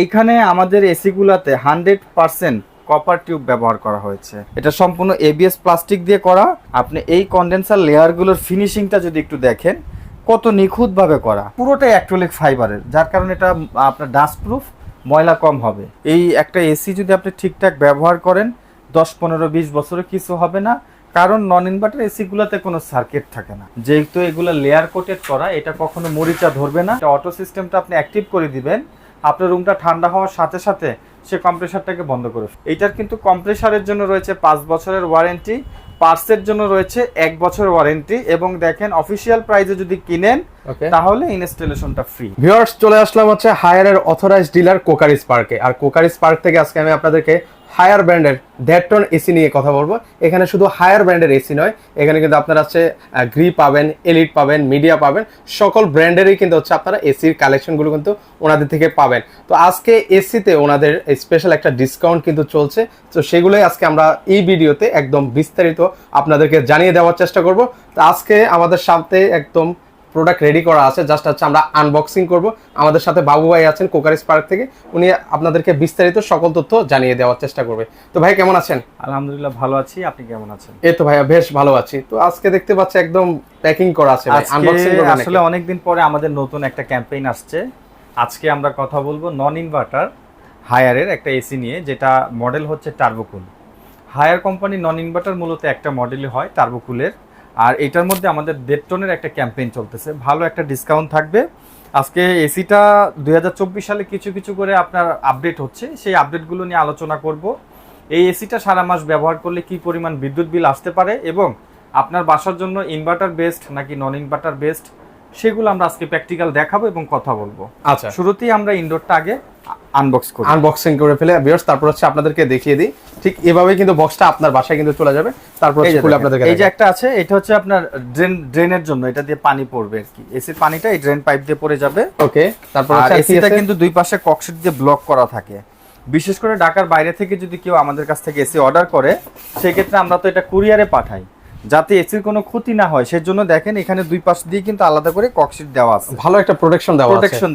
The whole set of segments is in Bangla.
এইখানে আমাদের এসি গুলাতে 100% কপার টিউব ব্যবহার করা হয়েছে। এটা সম্পূর্ণ এবিএস প্লাস্টিক দিয়ে করা। আপনি এই কন্ডেন্সার লেয়ারগুলোর ফিনিশিংটা যদি একটু দেখেন কত নিখুঁতভাবে করা, পুরোটাই অ্যাক্রিলিক ফাইবারের, যার কারণে এটা আপনার ডাস্ট প্রুফ, ময়লা কম হবে। এই একটা এসি যদি আপনি ঠিকঠাক ব্যবহার করেন 10-15-20 বছরে কিছু হবে না, কারণ নন ইনভার্টার এসিগুলোতে কোনো সার্কিট থাকে না। যেহেতু এগুলো লেয়ার কোটেড করা, এটা কখনো মরিচা ধরবে না। অটো সিস্টেমটা আপনি অ্যাক্টিভ করে দিবেন, আপনার রুমটা ঠান্ডা হওয়ার সাথে সাথে সে কম্প্রেসারটাকে বন্ধ করে। এইটার কিন্তু কম্প্রেসারের জন্য রয়েছে 5 বছরের ওয়ারেন্টি, পার্টসের জন্য রয়েছে 1 বছর ওয়ারেন্টি, এবং দেখেন অফিসিয়াল প্রাইসে যদি কিনেন তাহলে ইনস্টলেশনটা ফ্রি। ভিউয়ার্স, চলে আসলাম হচ্ছে হায়ারের অথরাইজড ডিলার কোকারিস পার্কে। আর কোকারিস পার্ক থেকে আজকে আমি আপনাদেরকে হায়ার ব্র্যান্ডের 1.5 টন এসি নিয়ে কথা বলবো। এখানে শুধু হায়ার ব্র্যান্ডের এসি নয়, এখানে কিন্তু আপনারা হচ্ছে গ্রি পাবেন, এলিট পাবেন, মিডিয়া পাবেন, সকল ব্র্যান্ডেরই কিন্তু হচ্ছে আপনারা এসির কালেকশনগুলো কিন্তু ওনাদের থেকে পাবেন। তো আজকে এসিতে ওনাদের স্পেশাল একটা ডিসকাউন্ট কিন্তু চলছে, তো সেগুলোই আজকে আমরা এই ভিডিওতে একদম বিস্তারিত আপনাদেরকে জানিয়ে দেওয়ার চেষ্টা করব। তো আজকে আমাদের সাথে একদম প্রোডাক্ট রেডি করা আছে, জাস্ট হচ্ছে আমরা আনবক্সিং করব। আমাদের সাথে বাবু ভাই আছেন কোকারিস পার্ক থেকে, উনি আপনাদেরকে বিস্তারিত সকল তথ্য জানিয়ে দেওয়ার চেষ্টা করবে। তো ভাই কেমন আছেন? আলহামদুলিল্লাহ ভালো আছি, আপনি কেমন আছেন? এই তো ভাইয়া বেশ ভালো আছি। তো আজকে দেখতে পাচ্ছি একদম প্যাকিং করা আছে ভাই, আনবক্সিং করব। আসলে অনেকদিন পরে আমাদের নতুন একটা ক্যাম্পেইন আসছে। আজকে আমরা কথা বলবো নন ইনভার্টার হায়ারের একটা এসি নিয়ে, যেটা মডেল হচ্ছে টার্বোকুল। হায়ার কোম্পানি নন ইনভার্টার মূলত একটা মডেলই হয় টার্বোকুলের, আর এটার মধ্যে আমাদের 1.5 টনের একটা ক্যাম্পেইন চলতেছে, ভালো একটা ডিসকাউন্ট থাকবে। আজকে এসিটা 2024 সালে কিছু কিছু করে আপনার আপডেট হচ্ছে, সেই আপডেটগুলো নিয়ে আলোচনা করব। এই এসিটা সারা মাস ব্যবহার করলে কি পরিমাণ বিদ্যুৎ বিল আসতে পারে, এবং আপনার বাসার জন্য ইনভার্টার বেস্ট নাকি নন ইনভার্টার বেস্ট, সেগুলো আমরা আজকে প্র্যাকটিক্যাল দেখাবো এবং কথা বলবো। আচ্ছা, শুরুতেই আমরা ইনডোরটা আগে আনবক্সিং করে ফেলে ভিউয়ার্স, তারপর হচ্ছে আপনাদেরকে দেখিয়ে দিই। ঠিক এভাবে কিন্তু বক্সটা আপনার বাসায় কিন্তু চলে যাবে। তারপর খুলে আপনাদেরকে এই যে একটা আছে, এটা হচ্ছে আপনার ড্রেনের জন্য, এটা দিয়ে পানি পড়বে আর কি। এসির পানিটা এই ড্রেন পাইপ দিয়ে পড়ে যাবে। ওকে, তারপর হচ্ছে এসিটা কিন্তু দুই পাশে ককশিট দিয়ে ব্লক করা থাকে। বিশেষ করে ঢাকার বাইরে থেকে যদি কেউ আমাদের কাছ থেকে এসি অর্ডার করে, সেক্ষেত্রে আমরা তো এটা কুরিয়ারে পাঠাই, যাতে এসির কোনো ক্ষতি না হয়। সেজন্য দেখেন এখানে দুই পাশ দিয়ে কিন্তু আলাদা করে ককশিট দেওয়া আছে, ভালো একটা প্রোটেকশন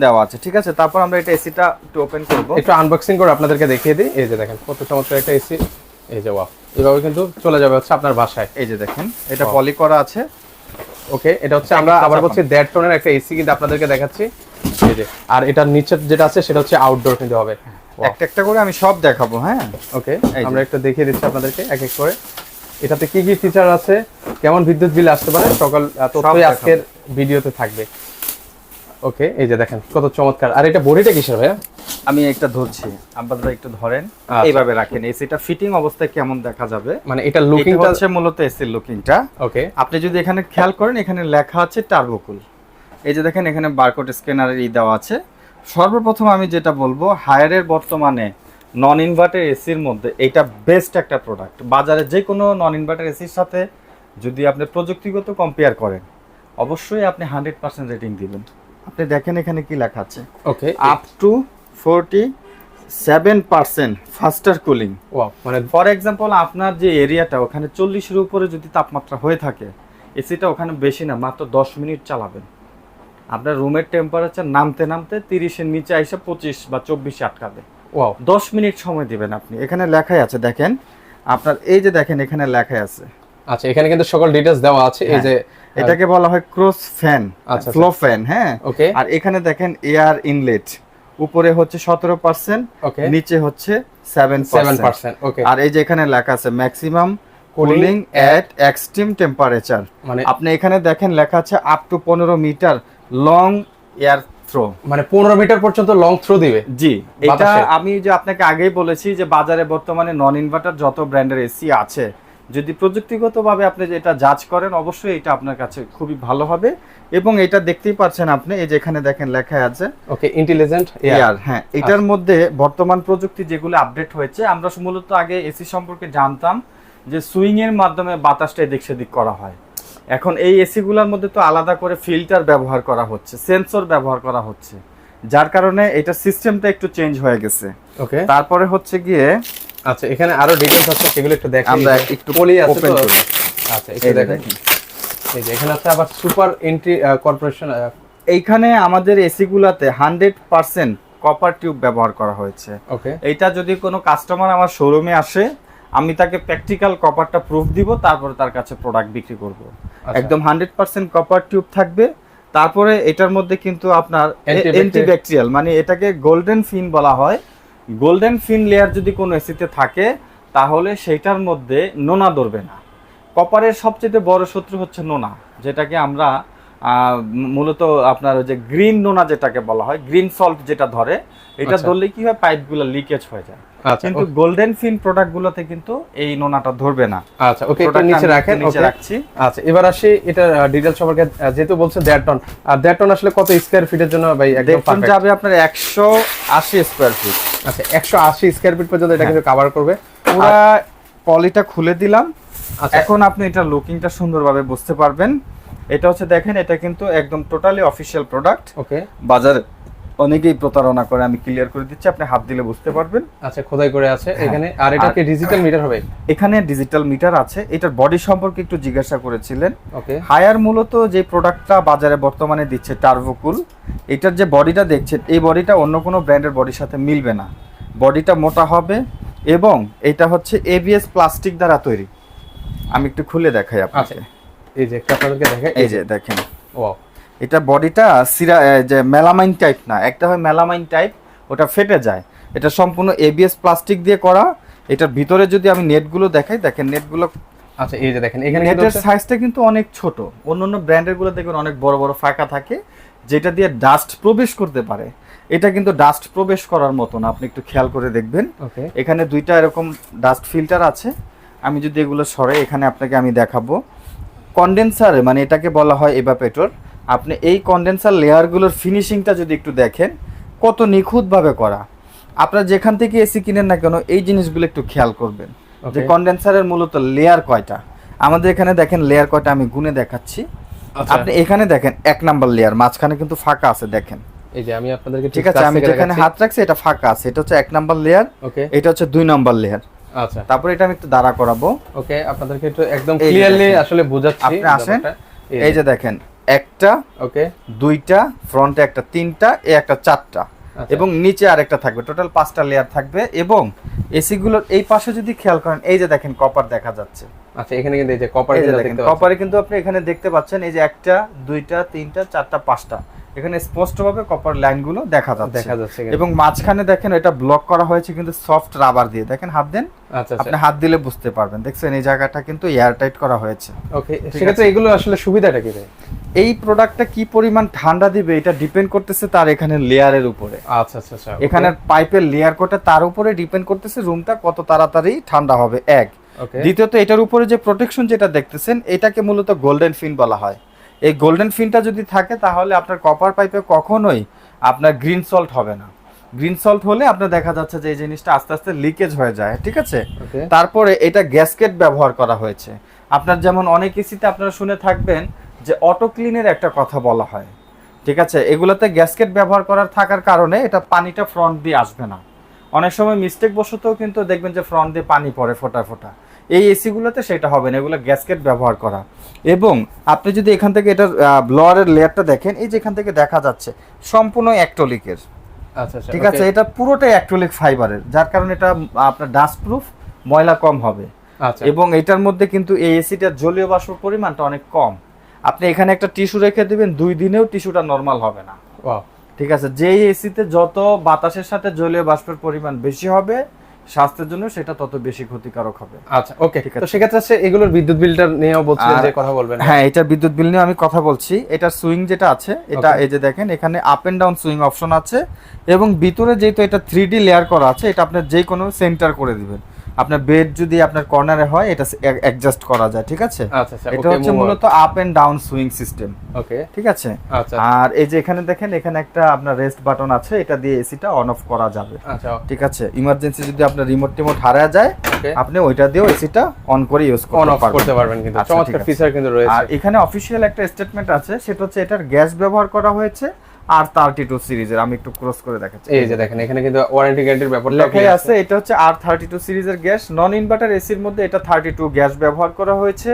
দেওয়া আছে। ঠিক আছে, তারপর আমরা এটা এসিটা একটু ওপেন করব, একটু আনবক্সিং করে আপনাদেরকে দেখিয়ে দিই। এই যে দেখেন কত চমৎকার একটা এসি, এই যে ওয়াও, এভাবে কিন্তু চলে যাবে হচ্ছে আপনার বাসায়। এই যে দেখেন এটা পলি করা আছে। ওকে, এটা হচ্ছে আমরা আবার বলছি 1.5 টনের একটা এসি কিন্তু আপনাদেরকে দেখাচ্ছি। এই যে, আর এটার নিচে যেটা আছে সেটা হচ্ছে আউটডোর কিন্তু হবে। একটা একটা করে আমি সব দেখাবো। হ্যাঁ, ওকে, আমরা একটু দেখিয়ে দিচ্ছি আপনাদেরকে এক এক করে এটাতে কি কি ফিচার আছে, কেমন বিদ্যুৎ বিল আসতে পারে, সকল তথ্যই আজকের ভিডিওতে থাকবে। ওকে, এই যে দেখেন কত চমৎকার। আর এটা বডিটা কিসের ভাইয়া? আমি একটা ধরছি, আপনারা একটু ধরেন, এইভাবে রাখেন। এসিটা ফিটিং অবস্থায় কেমন দেখা যাবে, মানে এটা লুকিংটা হচ্ছে মূলত এসির লুকিংটা। ওকে, আপনি যদি এখানে খেয়াল করেন, এখানে লেখা আছে টার্বোকুল। এই যে দেখেন এখানে বারকোড স্ক্যানারের দেওয়া আছে। সর্বপ্রথম আমি যেটা বলবো, হায়ারের বর্তমানে নন ইনভার্টার এসির মধ্যে এটা বেস্ট একটা প্রোডাক্ট। বাজারে যে কোনো নন ইনভার্টার এসির সাথে যদি আপনি প্রযুক্তিগত কম্পেয়ার করেন, অবশ্যই আপনি 100% রেটিং দিবেন। আপনি দেখেন এখানে কি লেখা আছে, ওকে, আপ টু 47% ফাস্টার কুলিং। মানে ফর এক্সাম্পল, আপনার যে এরিয়াটা ওখানে 40-এর উপরে যদি তাপমাত্রা হয়ে থাকে, এসিটা ওখানে বেশি না, মাত্র 10 মিনিট চালাবেন। আপনার রুমের টেম্পারেচার নামতে নামতে 30-এর নিচে এসে 25 বা 24-এ আটকাবে। 10 মিনিট সময় দিবেন আপনি। এখানে লেখাই আছে দেখেন, আপনার এই যে দেখেন এখানে লেখাই আছে। আচ্ছা, এখানে কিন্তু সকল ডিটেইলস দেওয়া আছে। এই যে এটাকে বলা হয় ক্রস ফ্যান, ফ্লো ফ্যান। হ্যাঁ, ওকে। আর এখানে দেখেন এয়ার ইনলেট, উপরে হচ্ছে 17%, নিচে হচ্ছে 7%। ওকে, আর এই যে এখানে লেখা আছে maximum cooling at extreme temperature. মানে আপনি এখানে দেখেন লেখা আছে up to 15 metre long air throw, মানে 15 মিটার পর্যন্ত লং থ্রো দিবে। জি, এটা আমি যে আপনাকে আগেই বলেছি যে বাজারে বর্তমানে নন ইনভার্টার যত ব্র্যান্ডের এসি আছে, যদি প্রযুক্তিগতভাবে আপনি যেটা জাজ করেন, অবশ্যই এটা আপনার কাছে খুবই ভালো হবে। এবং এটা দেখতেই পাচ্ছেন আপনি, এই যে এখানে দেখেন লেখা আছে ওকে, ইন্টেলিজেন্ট এয়ার। হ্যাঁ, এটার মধ্যে বর্তমান প্রযুক্তি যেগুলো আপডেট হয়েছে, আমরা মূলত আগে এসি সম্পর্কে জানতাম যে সুইং এর মাধ্যমে বাতাসটা এদিক সেদিক করা হয়। এখন এই এসি গুলোর মধ্যে তো আলাদা করে ফিল্টার ব্যবহার করা হচ্ছে, সেন্সর ব্যবহার করা হচ্ছে, যার কারণে এটা সিস্টেমটা একটু চেঞ্জ হয়ে গেছে। ওকে, তারপরে হচ্ছে গিয়ে আচ্ছা, এখানে আরো ডিটেইলস আছে, সেগুলো একটু দেখি। আমরা একটু পলি আছে ওপেন তো। করি। আচ্ছা, এটা দেখেন, এই যে এখানে আছে আবার সুপার এন্ট্রি কর্পোরেশন। এইখানে আমাদের এসি গুলাতে 100% কপার টিউব ব্যবহার করা হয়েছে। ওকে, এইটা যদি কোনো কাস্টমার আমার শোরুমে আসে, আমি তাকে প্র্যাকটিক্যাল কপারটা প্রুফ দিব, তারপরে তার কাছে প্রোডাক্ট বিক্রি করব। একদম 100% কপার টিউব থাকবে। তারপরে এটার মধ্যে কিন্তু আপনার অ্যান্টিব্যাকটেরিয়াল, মানে এটাকে গোল্ডেন ফিন বলা হয়। গোল্ডেন ফিন লেয়ার যদি কোনো এসিতে থাকে তাহলে সেইটার মধ্যে নোনা ধরবে না। কপারের সবচেয়ে বড় শত্রু হচ্ছে নোনা, যেটাকে আমরা মূলত আপনার যে গ্রিন নোনা যেটাকে বলা হয়, গ্রিন সল্ট যেটা ধরে, এটা ধরলে কি হয়, পাইপগুলো লিকেজ হয়ে যায়। কিন্তু গোল্ডেন ফিন প্রোডাক্টগুলোতে কিন্তু এই নোনাটা ধরবে না। আচ্ছা, ওকে, একটু নিচে রাখেন। নিচে রাখছি। আচ্ছা, এবার আসি এটা ডিটেইলস সম্পর্কে। যেহেতু বলছেন 1.5 টন, আর 1.5 টন আসলে কত স্কয়ার ফিটের জন্য ভাই একদম পারফেক্ট? যাবে আপনার 180 স্কয়ার ফিট। আচ্ছা, 180 স্কয়ার ফিট পর্যন্ত এটা কিন্তু কভার করবে। পুরো পলিটা খুলে দিলাম। এখন আপনি এটা লুকিংটা সুন্দরভাবে বুঝতে পারবেন। এটা হচ্ছে দেখেন, এটা কিন্তু একদম টোটালি অফিশিয়াল প্রোডাক্ট। ওকে, বাজারে অনেকেই প্রতারণা করে, আমি ক্লিয়ার করে দিচ্ছি, আপনি হাত দিলে বুঝতে পারবেন। আচ্ছা, খোদাই করে আছে এখানে। আর এটা কি ডিজিটাল মিটার হবে? এখানে ডিজিটাল মিটার আছে। এটার বডি সম্পর্কে একটু জিজ্ঞাসা করেছিলেন। ওকে, হায়ার মূলত যে প্রোডাক্টটা বাজারে বর্তমানে দিচ্ছে টার্বোকুল, এটার যে বডিটা দেখছেন, এই বডিটা অন্য কোনো ব্র্যান্ডের বডির সাথে মিলবে না। বডিটা মোটা হবে এবং এটা হচ্ছে এবিএস প্লাস্টিক দ্বারা তৈরি। আমি একটু খুলে দেখাই আপনাকে। এই যে একটা আপনাদেরকে দেখাই, এই যে দেখেন, ওয়াও, এটা বডিটা যে মেলামাইন টাইপ না, একটা হয় মেলামাইন টাইপ, ওটা ফেটে যায়। এটা সম্পূর্ণ এবিএস প্লাস্টিক দিয়ে করা। এটার ভিতরে যদি আমি নেটগুলো দেখাই, দেখেন নেটগুলো। আচ্ছা, এই যে দেখেন এখানে নেটের সাইজটা কিন্তু অনেক ছোট। অন্যান্য ব্র্যান্ডের গুলো দেখবেন অনেক বড় বড় ফাঁকা থাকে, যেটা দিয়ে ডাস্ট প্রবেশ করতে পারে। এটা কিন্তু ডাস্ট প্রবেশ করার মতো না, আপনি একটু খেয়াল করে দেখবেন। ওকে, এখানে দুইটা এরকম ডাস্ট ফিল্টার আছে। আমি যদি এগুলো সরে এখানে আপনাকে আমি দেখাবো। কন্ডেন্সার, মানে এটাকে বলা হয় এভাপোরেটর। আপনি এই কন্ডেন্সার লেয়ারগুলোর ফিনিশিংটা যদি একটু দেখেন, কত নিখুঁতভাবে করা। আপনারা যেখান থেকে এসি কিনেন না কেন, এই জিনিসগুলো একটু খেয়াল করবেন যে কন্ডেন্সারের মূলত লেয়ার কয়টা। আমাদের এখানে দেখেন লেয়ার কয়টা, আমি গুনে দেখাচ্ছি। আপনি এখানে দেখেন 1 নাম্বার লেয়ার, মাঝখানে কিন্তু ফাঁকা আছে, দেখেন। এই যে আমি আপনাদেরকে ঠিক আছে, আমি যেখানে হাত রাখছি এটা ফাঁকা আছে, এটা হচ্ছে 1 নাম্বার লেয়ার। ওকে, এটা হচ্ছে 2 নাম্বার লেয়ার। আচ্ছা, তারপরে এটা আমি একটু দাঁড়া করাবো। ওকে, আপনাদেরকে একটু একদম ক্লিয়ারলি আসলে বোঝাচ্ছি। আপনি আসেন, এই যে দেখেন, একটা, ওকে, দুইটা, ফ্রন্টে একটা, তিনটা, এই একটা, চারটা, এবং নিচে আরেকটা থাকবে। টোটাল 5টা লেয়ার থাকবে। এবং এসি গুলোর এই পাশে যদি খেয়াল করেন, এই যে দেখেন কপার দেখা যাচ্ছে। আচ্ছা, এখানে কিন্তু এই যে কপার দেখেন, কপারে কিন্তু আপনি এখানে দেখতে পাচ্ছেন, এই যে একটা, দুইটা, তিনটা, চারটা, 5টা, এখানে স্পষ্টভাবে কপার লাইনগুলো দেখা যাচ্ছে। এবং মাঝখানে দেখেন এটা ব্লক করা হয়েছে কিন্তু সফট রাবার দিয়ে। দেখেন, হাত দেন, আপনি হাত দিলে বুঝতে পারবেন। দেখছেন এই জায়গাটা কিন্তু এয়ার টাইট করা হয়েছে। ওকে, সেক্ষেত্রে এগুলো আসলে সুবিধাটা কি? এই প্রোডাক্টটা কি পরিমাণ ঠান্ডা দিবে এটা ডিপেন্ড করতেছে তার এখানে লেয়ারের উপরে। আচ্ছা আচ্ছা আচ্ছা, এখানে পাইপের লেয়ার কোটা তার উপরে ডিপেন্ড করতেছে রুমটা কত তাড়াতাড়ি ঠান্ডা হবে, এক। দ্বিতীয়ত এটার উপরে যে প্রোটেকশন যেটা দেখতেছেন, এটাকে মূলত গোল্ডেন ফিন বলা হয়। এই গোল্ডেন ফিনটা যদি থাকে তাহলে আপনার কপার পাইপে কখনোই আপনার গ্রিন সল্ট হবে না। গ্রিন সল্ট হলে আপনার দেখা যাচ্ছে যে এই জিনিসটা আস্তে আস্তে লিকেজ হয়ে যায়, ঠিক আছে। তারপরে এটা গ্যাসকেট ব্যবহার করা হয়েছে। আপনার যেমন অনেক এসিতে আপনারা শুনে থাকবেন যে অটো ক্লিনের একটা কথা বলা হয়, ঠিক আছে। এগুলোতে গ্যাসকেট ব্যবহার করার থাকার কারণে এটা পানিটা ফ্রন্ট দিয়ে আসবে না। অনেক সময় মিস্টেক বশতও কিন্তু দেখবেন যে ফ্রন্ট দিয়ে পানি পড়ে ফোটা ফোটা। এই এসিগুলোতে সেটা হবে না, এগুলো গ্যাসকেট ব্যবহার করা। এবং আপনি যদি এখান থেকে এটা ব্লোয়ারের লেয়ারটা দেখেন, এই যে এখান থেকে দেখা যাচ্ছে সম্পূর্ণ অ্যাক্রিলিকের, ঠিক আছে। এটা পুরোটাই অ্যাক্রিলিক ফাইবারের, যার কারণে এটা আপনার ডাস্ট প্রুফ, ময়লা কম হবে। এবং এটার মধ্যে কিন্তু এই এসিটার জলীয় বাষ্প পরিমাণটা অনেক কম। আপনি এখানে একটা টিস্যু রেখে দিবেন, 2 দিনেও টিস্যুটা নরমাল হবে না, ঠিক আছে। যেই এসিতে যত বাতাসের সাথে জলীয় বাষ্পের পরিমাণ বেশি হবে, স্বাস্থ্যের জন্য সেটা তত বেশি ক্ষতিকারক হবে। আচ্ছা, ওকে, ঠিক আছে। তো সেক্ষেত্রে আছে এগুলোর বিদ্যুৎ বিলটা নিয়েও বলছিলেন যে কথা বলবেন। হ্যাঁ, এটা বিদ্যুৎ বিল নিয়ে আমি কথা বলছি। এটা সুইং যেটা আছে, এটা এই যে দেখেন এখানে up and down swing option আছে। এবং ভিতরে যেহেতু এটা 3D লেয়ার করা আছে, এটা আপনি যে কোনো সেন্টার করে দিবেন। আপনার বেড যদি আপনার কর্নারে হয়, এটা অ্যাডজাস্ট করা যায়, ঠিক আছে। এটা হচ্ছে মূলত up and down swing system, okay, ঠিক আছে। আর এই যে এখানে দেখেন, এখানে একটা আপনার রেস্ট বাটন আছে, এটা দিয়ে এসিটা অন অফ করা যাবে, ঠিক আছে। ইমার্জেন্সি যদি আপনার রিমোট টিমোট হারায় যায়, আপনি ওইটা দিয়েও এসিটা অন করে ইউজ করতে পারবেন। কিন্তু চমৎকার ফিচার কিন্তু রয়েছে। আর এখানে অফিশিয়াল একটা স্টেটমেন্ট আছে, সেটা হচ্ছে এটার গ্যাস ব্যবহার করা হয়েছে R32 সিরিজের। আমি একটু ক্রস করে দেখাচ্ছি, এই যে দেখেন এখানে কিন্তু ওয়ারেন্টি গ্যারান্টির ব্যাপারটা লেখা আছে। এটা হচ্ছে R32 সিরিজের গ্যাস। নন ইনভার্টার এসির মধ্যে এটা 32 গ্যাস ব্যবহার করা হয়েছে।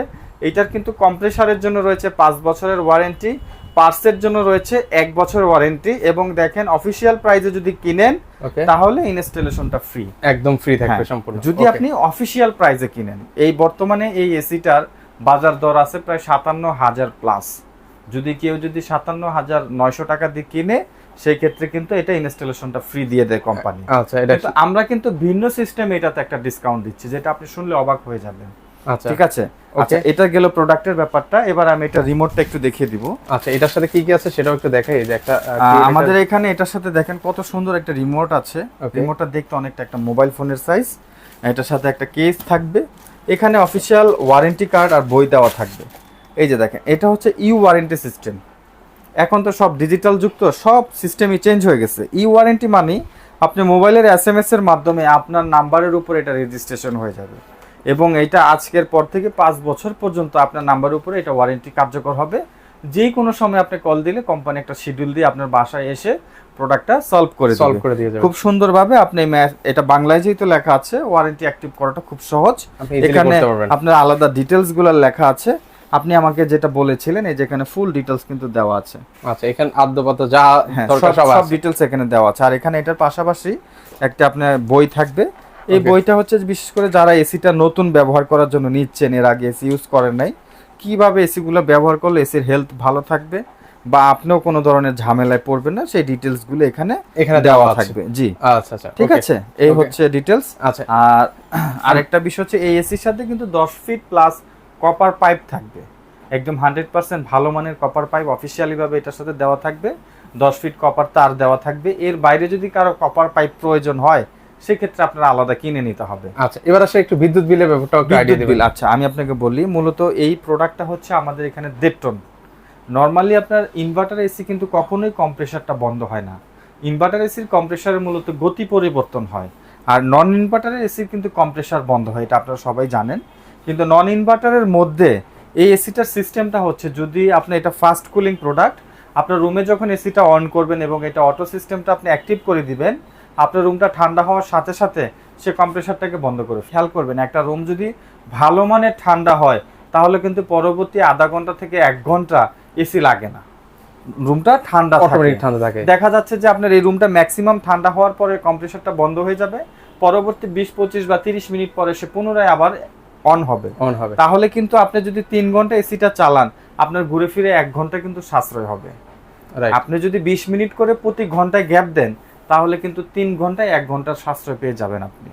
এটার কিন্তু কম্প্রেসারের জন্য রয়েছে 5 বছরের ওয়ারেন্টি। পার্টসের জন্য রয়েছে 1 বছর ওয়ারেন্টি, এবং দেখেন অফিশিয়াল প্রাইসে যদি কিনেন ওকে, তাহলে ইনস্টলেশনটা ফ্রি, একদম ফ্রি থাকবে হ্যাঁ, সম্পূর্ণ। যদি Okay. আপনি অফিশিয়াল প্রাইসে কিনেন। এই বর্তমানে এই এসিটার বাজার দর আছে প্রায় 57,000 প্লাস। যদি কেউ 57,900 টাকা দিয়ে কিনে, সেই ক্ষেত্রে কিন্তু এটা ইনস্টলেশনটা ফ্রি দিয়ে দেয় কোম্পানি। আচ্ছা, এটা কিন্তু আমরা কিন্তু ভিন্ন সিস্টেমে এটাতে একটা ডিসকাউন্ট দিচ্ছি, যেটা আপনি শুনলে অবাক হয়ে যাবেন। আচ্ছা ঠিক আছে, আচ্ছা এটা গেল প্রোডাক্টের ব্যাপারটা। এবার আমি এটা রিমোটটা একটু দেখিয়ে দিব। আচ্ছা, এটার সাথে কি কি আছে সেটাও একটু দেখাই। এই যে একটা আমাদের এখানে এটার সাথে দেখেন কত সুন্দর একটা রিমোট আছে। Okay. রিমোটটা দেখতে অনেকটা একটা মোবাইল ফোনের সাইজ। এটার সাথে একটা কেস থাকবে, এখানে অফিশিয়াল ওয়ারেন্টি কার্ড আর বই দেওয়া থাকবে। এই যে দেখেন, এটা হচ্ছে ইউ ওয়ারেন্টি সিস্টেম। এখন তো সব ডিজিটাল যুক্ত, সব সিস্টেমই চেঞ্জ হয়ে গেছে। ইউ ওয়ারেন্টি মানে আপনি মোবাইলের SMS এর মাধ্যমে আপনার নাম্বারের উপর এটা রেজিস্ট্রেশন হয়ে যাবে, এবং এটা আজকের পর থেকে 5 বছর পর্যন্ত আপনার নাম্বারের উপরে এটা ওয়ারেন্টি কার্যকর হবে। যে কোনো সময় আপনি কল দিলে কোম্পানি একটা শিডিউল দিয়ে আপনার বাসায় এসে প্রোডাক্টটা সলভ করে দিয়ে যাবে খুব সুন্দরভাবে। আপনি এটা বাংলায় যেহেতু লেখা আছে, ওয়ারেন্টি অ্যাক্টিভ করাটা খুব সহজ। আপনি easily এখানে করতে পারবেন। আপনার আলাদা ডিটেলস গুলো লেখা আছে। আপনি আমাকে যেটা বলেছিলেন, এই যেখানে ফুল ডিটেলস কিন্তু দেওয়া আছে। আচ্ছা, এখানে আদ্যপাত যা হ্যাঁ, দরকার সব সব আছে। ডিটেলস এখানে দেওয়া আছে। আর এখানে এটার পাশাপাশি একটা আপনার বই থাকবে। এই Okay. বইটা হচ্ছে বিশেষ করে যারা এসিটা নতুন ব্যবহার করার জন্য নিচ্ছেন, এর আগে এসি ইউজ করেন নাই, কিভাবে এসিগুলো ব্যবহার করলে এসির হেলথ ভালো থাকবে বা আপনিও কোনো ধরনের ঝামেলায় পড়বেন না, সেই ডিটেলস গুলো এখানে দেওয়া থাকবে। জি, আচ্ছা আচ্ছা, ঠিক আছে, এই হচ্ছে ডিটেলস। আচ্ছা, আর আরেকটা বিষয় হচ্ছে, এই এসির সাথে কিন্তু 10 ফিট প্লাস কপার পাইপ থাকবে, একদম 100% ভালো মানের কপার পাইপ অফিসিয়ালি ভাবে এটার সাথে দেওয়া থাকবে। 10 ফিট কপার তার দেওয়া থাকবে। এর বাইরে যদি কারো কপার পাইপ প্রয়োজন হয়, সেক্ষেত্রে আপনারা আলাদা কিনে নিতে হবে। আচ্ছা, এবার আসলে একটু বিদ্যুৎ বিলের ব্যাপারটা একটু আইডিয়া বিদ্যুৎ দিবেন। বিল, আচ্ছা আমি আপনাকে বলি, মূলত এই প্রোডাক্টটা হচ্ছে আমাদের এখানে 1.5 টন। নর্মালি আপনার ইনভার্টার এসি কিন্তু কখনোই কম্প্রেসারটা বন্ধ হয় না। ইনভার্টার এসির কম্প্রেসারের মূলত গতি পরিবর্তন হয়, আর নন ইনভার্টারের এসির কিন্তু কম্প্রেসার বন্ধ হয়, এটা আপনারা সবাই জানেন। কিন্তু নন ইনভার্টারের মধ্যে এই এসিটার সিস্টেমটা হচ্ছে, যদি আপনি এটা ফাস্ট কুলিং প্রোডাক্ট, আপনার রুমে যখন এসিটা অন করবেন এবং এটা অটো সিস্টেমটা আপনি অ্যাক্টিভ করে দিবেন, আপনার রুমটা ঠান্ডা হওয়ার সাথে সাথে সে কম্প্রেসারটাকে বন্ধ করে। খেয়াল করবেন, একটা রুম যদি ভালো মানের ঠান্ডা হয়, তাহলে কিন্তু পরবর্তী আধা ঘন্টা থেকে 1 ঘন্টা এসি লাগে না, রুমটা ঠান্ডা অটোমেটিক থাকে। ঠান্ডা থাকে। দেখা যাচ্ছে যে আপনার এই রুমটা ম্যাক্সিমাম ঠান্ডা হওয়ার পরে কম্প্রেসারটা বন্ধ হয়ে যাবে, পরবর্তী 20, 25 বা 30 মিনিট পরে সে পুনরায় আবার অন হবে। তাহলে কিন্তু আপনি যদি 3 ঘন্টা এসিটা চালান, আপনার ঘুরে ফিরে 1 ঘন্টা কিন্তু সাশ্রয় হবে। আপনি যদি 20 মিনিট করে প্রতি ঘন্টায় গ্যাপ দেন, তাহলে কিন্তু 3 ঘন্টায় 1 ঘন্টার সাশ্রয় পেয়ে যাবেন আপনি।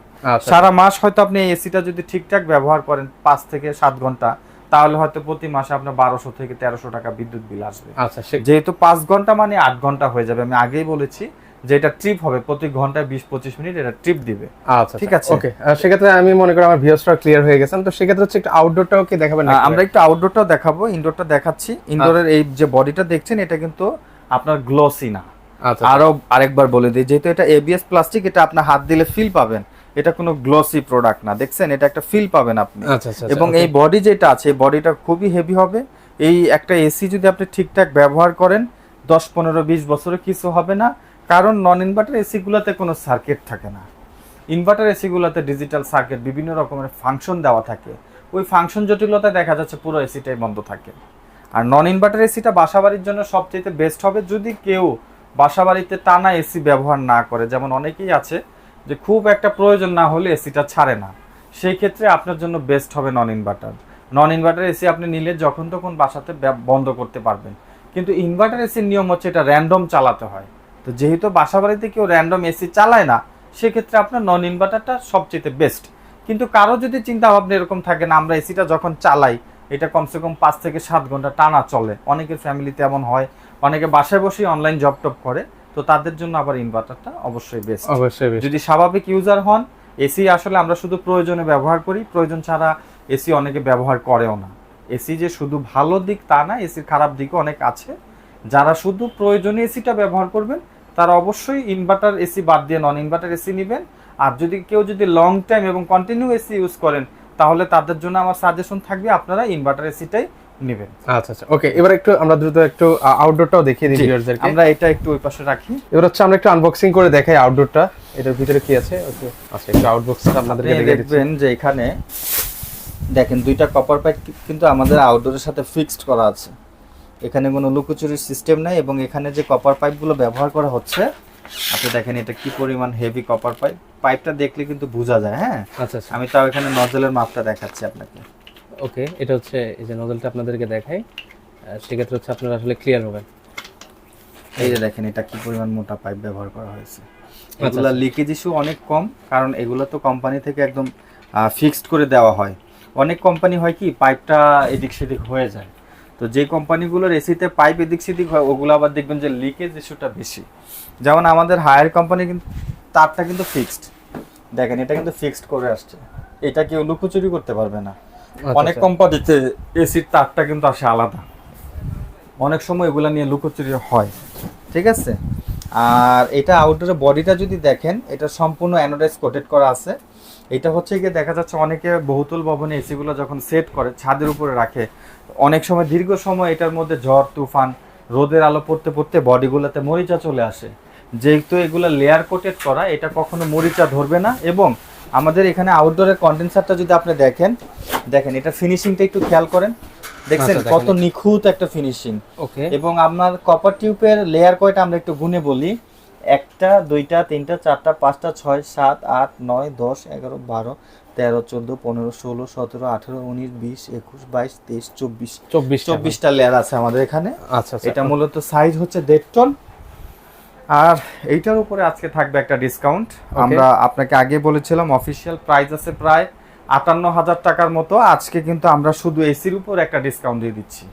সারা মাস হয়তো আপনি এই এসিটা যদি ঠিকঠাক ব্যবহার করেন 5 থেকে 7 ঘন্টা, তাহলে হয়তো প্রতি মাসে আপনার 1200 থেকে 1300 টাকা বিদ্যুৎ বিল আসবে। আচ্ছা, যেহেতু 5 ঘন্টা মানে 8 ঘন্টা হয়ে যাবে। আমি আগেই বলেছি যে এটা ট্রিপ হবে, প্রতি ঘন্টায় 20-25 মিনিট এটা ট্রিপ দিবে। আচ্ছা, ঠিক আছে, ওকে। সেক্ষেত্রে আমি মনে করি আমার ভিউয়ার্সরা ক্লিয়ার হয়ে গেছেন। তো সেক্ষেত্রে হচ্ছে একটু আউটডোরটাও কি দেখাবেন নাকি? আমরা একটু আউটডোরটাও দেখাবো, ইনডোরটা দেখাচ্ছি। ইনডোরের এই যে বডিটা দেখছেন, এটা কিন্তু আপনার গ্লসি না। আচ্ছা, আরো আরেকবার বলে দিই, যেহেতু এটা এবিএস প্লাস্টিক, এটা আপনার হাত দিলে ফিল পাবেন, এটা কোনো গ্লসি প্রোডাক্ট না। দেখছেন, এটা একটা ফিল পাবেন আপনি। আচ্ছা, এবং এই বডি যেটা আছে, এই বডিটা খুবই হেভি হবে। এই একটা এসি যদি আপনি ঠিকঠাক ব্যবহার করেন, 10, 15, 20 বছরে কিছু হবে না, কারণ নন ইনভার্টার এসি গুলাতে কোনো সার্কিট থাকে না। ইনভার্টার এসি গুলাতে ডিজিটাল সার্কিট, বিভিন্ন রকমের ফাংশন দেওয়া থাকে। ওই ফাংশন জটিলতায় দেখা যাচ্ছে পুরো এসিটাই বন্ধ থাকে। আর নন ইনভার্টার এসিটা বাসাবাড়ির জন্য সবচেয়ে বেস্ট হবে, যদি কেউ বাসাবাড়িতে টানা এসি ব্যবহার না করে। যেমন অনেকেই আছে যে খুব একটা প্রয়োজন না হলে এসিটা ছাড়ে না, সেই ক্ষেত্রে আপনার জন্য বেস্ট হবে নন ইনভার্টার। নন ইনভার্টার এসি আপনি নিলে যখন তখন বাসাতে বন্ধ করতে পারবেন। কিন্তু ইনভার্টার এসির নিয়ম হচ্ছে এটা র্যান্ডম চালাতে হয়। তো যেহেতু বাসাবাড়িতে কেউ র্যান্ডম এসি চালায় না, সেক্ষেত্রে আপনার নন ইনভার্টারটা সবচেয়ে বেস্ট। কিন্তু কারো যদি চিন্তা ভাবনা এরকম থাকে না, আমরা এসিটা যখন চালাই এটা কমসে কম 5 থেকে 7 ঘন্টা টানা চলে, অনেকের ফ্যামিলিতে এমন হয়, অনেকে বাসায় বসেই অনলাইন জব টপ করে, তো তাদের জন্য আবার ইনভার্টারটা অবশ্যই বেস্ট। যদি স্বাভাবিক ইউজার হন, এসি আসলে আমরা শুধু প্রয়োজনে ব্যবহার করি, প্রয়োজন ছাড়া এসি অনেকে ব্যবহার করেও না। এসি যে শুধু ভালো দিক তা না, এসির খারাপ দিকও অনেক আছে। যারা শুধু প্রয়োজনে এসিটা ব্যবহার করবেন, তারা অবশ্যই ইনভার্টার এসি বাদ দিয়ে নন ইনভার্টার এসি নেবেন। আর যদি কেউ লং টাইম এবং কন্টিনিউ এসি ইউজ করেন, তাহলে তাদের জন্য আমার সাজেশন থাকবে আপনারা ইনভার্টার এসিটাই নেবেন। আচ্ছা আচ্ছা, ওকে। এবার একটু আমরা দ্রুত একটু আউটডোরটাও দেখিয়ে দিই ভিউয়ারদেরকে। আমরা এটা একটু ওই পাশে রাখি। এবার হচ্ছে আমরা একটু আনবক্সিং করে দেখাই আউটডোরটা, এটার ভিতরে কি আছে। ওকে, আচ্ছা, একটু আউটবক্সটা আপনাদেরকে দেখিয়ে দিচ্ছি। দেখবেন যে এখানে দেখেন 2টা কপার পাইপ কিন্তু আমাদের আউটডোরের সাথে ফিক্সড করা আছে। এখানে কোনো লুকোচুরির সিস্টেম নাই এবং এখানে যে কপার পাইপগুলো ব্যবহার করা হচ্ছে আপনি দেখেন এটা কি পরিমাণ হেভি কপার পাইপ, পাইপটা দেখলে কিন্তু বোঝা যায়। হ্যাঁ, আচ্ছা আচ্ছা, আমি তাও এখানে নজলের মাপটা দেখাচ্ছি আপনাকে। ওকে, এটা হচ্ছে এই যে নজলটা আপনাদেরকে দেখাই, সেক্ষেত্রে হচ্ছে আপনারা আসলে ক্লিয়ার হবেন। এই যে দেখেন এটা কি পরিমাণ মোটা পাইপ ব্যবহার করা হয়েছে। এগুলা লিকেজ ইস্যু অনেক কম, কারণ এগুলো তো কোম্পানি থেকে একদম ফিক্সড করে দেওয়া হয়। অনেক কোম্পানি হয় কি পাইপটা এদিক সেদিক হয়ে যায়, তো যে কোম্পানিগুলোর এসিতে পাইপ এদিক সেদিক হয় ওগুলো আবার দেখবেন যে লিকেজ ইস্যুটা বেশি। যেমন আমাদের হায়ার কোম্পানি কিন্তু তারটা কিন্তু ফিক্সড, দেখেন এটা কিন্তু ফিক্সড করে আসছে, এটা কেউ লুকোচুরি করতে পারবে না। অনেক কোম্পানিতে এসির তারটা কিন্তু আসে আলাদা, অনেক সময় এগুলো নিয়ে লুকোচুরি হয়। ঠিক আছে, আর এটা আউটডোরের বডিটা যদি দেখেন এটা সম্পূর্ণ অ্যানোডাইজ কোটেড করা আছে। এটা হচ্ছে গিয়ে দেখা যাচ্ছে অনেকে বহুতল ভবনে এসিগুলো যখন সেট করে ছাদের উপরে রাখে, অনেক সময় দীর্ঘ সময় এটার মধ্যে ঝড় তুফান রোদের আলো পড়তে পড়তে বডিগুলোতে মরিচা চলে আসে। যেহেতু এগুলো লেয়ার কোটেড করা, এটা কখনো মরিচা ধরবে না। এবং আমাদের এখানে আউটডোরের কন্ডেন্সারটা যদি আপনি দেখেন এটা ফিনিশিংটা একটু খেয়াল করেন, দেখছেন কত নিখুঁত একটা ফিনিশিং। ওকে, এবং আপনার কপার টিউবের লেয়ার কয়টা আমরা একটু গুনে বলি, 1টা 2টা 3টা 4টা 5টা 6 7 8 9 10 11 12 13 14 15 16 17 18 19 20 21 22 23 24 24টা লেয়ার আছে আমাদের এখানে। আচ্ছা, এটা মূলত সাইজ হচ্ছে 1.5 টন। আর এইটার উপরে আজকে থাকবে একটা ডিসকাউন্ট। আমরা আপনাকে আগে বলেছিলাম অফিসিয়াল প্রাইস আছে প্রায় 58,000 টাকার মতো, আজকে কিন্তু আমরা শুধু এসির উপর একটা ডিসকাউন্ট দিয়ে দিচ্ছি।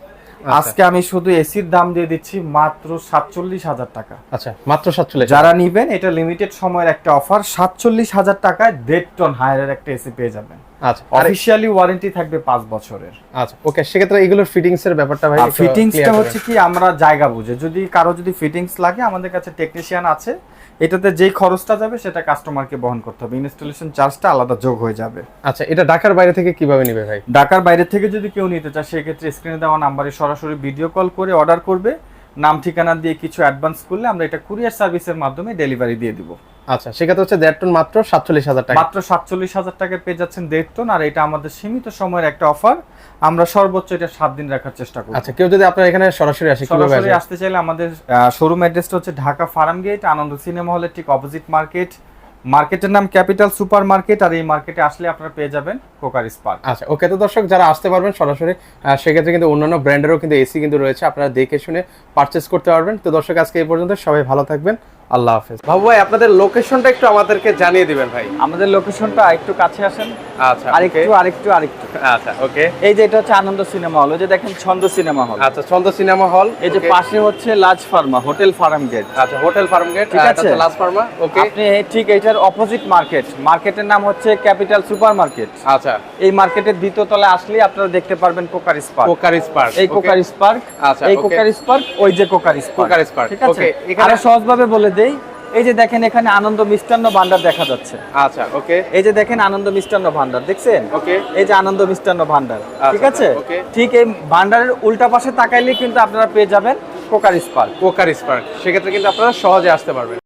আজকে আমি শুধু এসির দাম দিয়ে দিচ্ছি মাত্র 47,000 টাকা। আচ্ছা, মাত্র 47। যারা নিবেন এটা লিমিটেড সময়ের একটা অফার, 47,000 টাকায় 1.5 টন হায়ারের একটা এসি পেয়ে যাবেন। আচ্ছা, অফিশিয়ালি ওয়ারেন্টি থাকবে 5 বছরের। আচ্ছা, ওকে, সেক্ষেত্রে এগুলোর ফিটিংস এর ব্যাপারটা ভাই, ফিটিংসটা হচ্ছে কি আমরা জায়গা বুঝে, যদি কারো যদি ফিটিংস লাগে আমাদের কাছে টেকনিশিয়ান আছে, এটাতে যেই খরচটা যাবে সেটা কাস্টমারকে বহন করতে হবে, ইনস্টলেশন চার্জটা আলাদা যোগ হয়ে যাবে। আচ্ছা, এটা ঢাকার বাইরে থেকে কিভাবে নেবে ভাই? ঢাকার বাইরে থেকে যদি কেউ নিতে চায় সেক্ষেত্রে স্ক্রিনে দেওয়া নাম্বারে সরাসরি ভিডিও কল করে অর্ডার করবে, নাম ঠিকানা দিয়ে কিছু অ্যাডভান্স করলে আমরা এটা কুরিয়ার সার্ভিসের মাধ্যমে ডেলিভারি দিয়ে দিব। আচ্ছা, সেক্ষেত্রে হচ্ছে 1.5 টন মাত্র 47,000 টাকা। মাত্র 47,000 টাকায় পেয়ে যাচ্ছেন 1.5 টন। আর এটা আমাদের সীমিত সময়ের একটা অফার, আমরা সর্বোচ্চ এটা 7 দিন রাখার চেষ্টা করব। আচ্ছা, কেউ যদি আপনার এখানে সরাসরি আসে কিভাবে আসবে? সরাসরি আসতে চাইলে আমাদের শোরুম অ্যাড্রেসটা হচ্ছে ঢাকা ফার্ম গেট, আনন্দ সিনেমা হলের ঠিক অপোজিট মার্কেটের নাম ক্যাপিটাল সুপার মার্কেট। আর এই মার্কেটে আসলে আপনারা পেয়ে যাবেন কোকার স্পার্ক। আচ্ছা, ওকে, তো দর্শক যারা আসতে পারবেন সরাসরি, সেক্ষেত্রে কিন্তু অন্যান্য ব্র্যান্ডেরও কিন্তু এসি কিন্তু রয়েছে, আপনারা দেখে শুনে পারচেস করতে পারবেন। তো দর্শক আজকে এই পর্যন্ত, সবাই ভালো থাকবেন, আল্লাহ হাফেজ। বাবু ভাই, আপনাদের লোকেশনটা একটু আমাদেরকে জানিয়ে দিবেন ভাই। আমাদের লোকেশনটা একটু কাছে আসেন। আচ্ছা, আরেকটু আচ্ছা, ওকে, এই যে এটা হচ্ছে আনন্দ সিনেমা হল, ওই যে দেখেন ছন্দ সিনেমা হল। আচ্ছা, ছন্দ সিনেমা হল। এই যে পাশে হচ্ছে লাজ ফার্মা হোটেল ফার্ম গেট। আচ্ছা, হোটেল ফার্ম গেট, ঠিক আছে, লাজ ফার্মা। ওকে, আপনি ঠিক এটার অপোজিট মার্কেটের নাম হচ্ছে ক্যাপিটাল সুপার মার্কেট। আচ্ছা, এই মার্কেটের দ্বিতীয় তলায় আসলে আপনারা দেখতে পারবেন কোকার স্পার্ক। এই কোকার স্পার্ক, আচ্ছা, এই কোকার স্পার্ক, ওই যে কোকার স্পার্ক। ঠিক আছে, এখানে সহজভাবে বলে দেই, এই যে দেখেন এখানে আনন্দ মিষ্টান্ন ভান্ডার দেখা যাচ্ছে। আচ্ছা, ওকে, এই যে দেখেন আনন্দ মিষ্টান্ন ভান্ডার দেখছেন। ওকে, এই যে আনন্দ মিষ্টান্ন ভান্ডার। ঠিক আছে, ওকে, ঠিক এই ভান্ডারের উল্টা পাশে তাকাইলে কিন্তু আপনারা পেয়ে যাবেন কোকার স্পার্ক। সেক্ষেত্রে কিন্তু আপনারা সহজে আসতে পারবেন।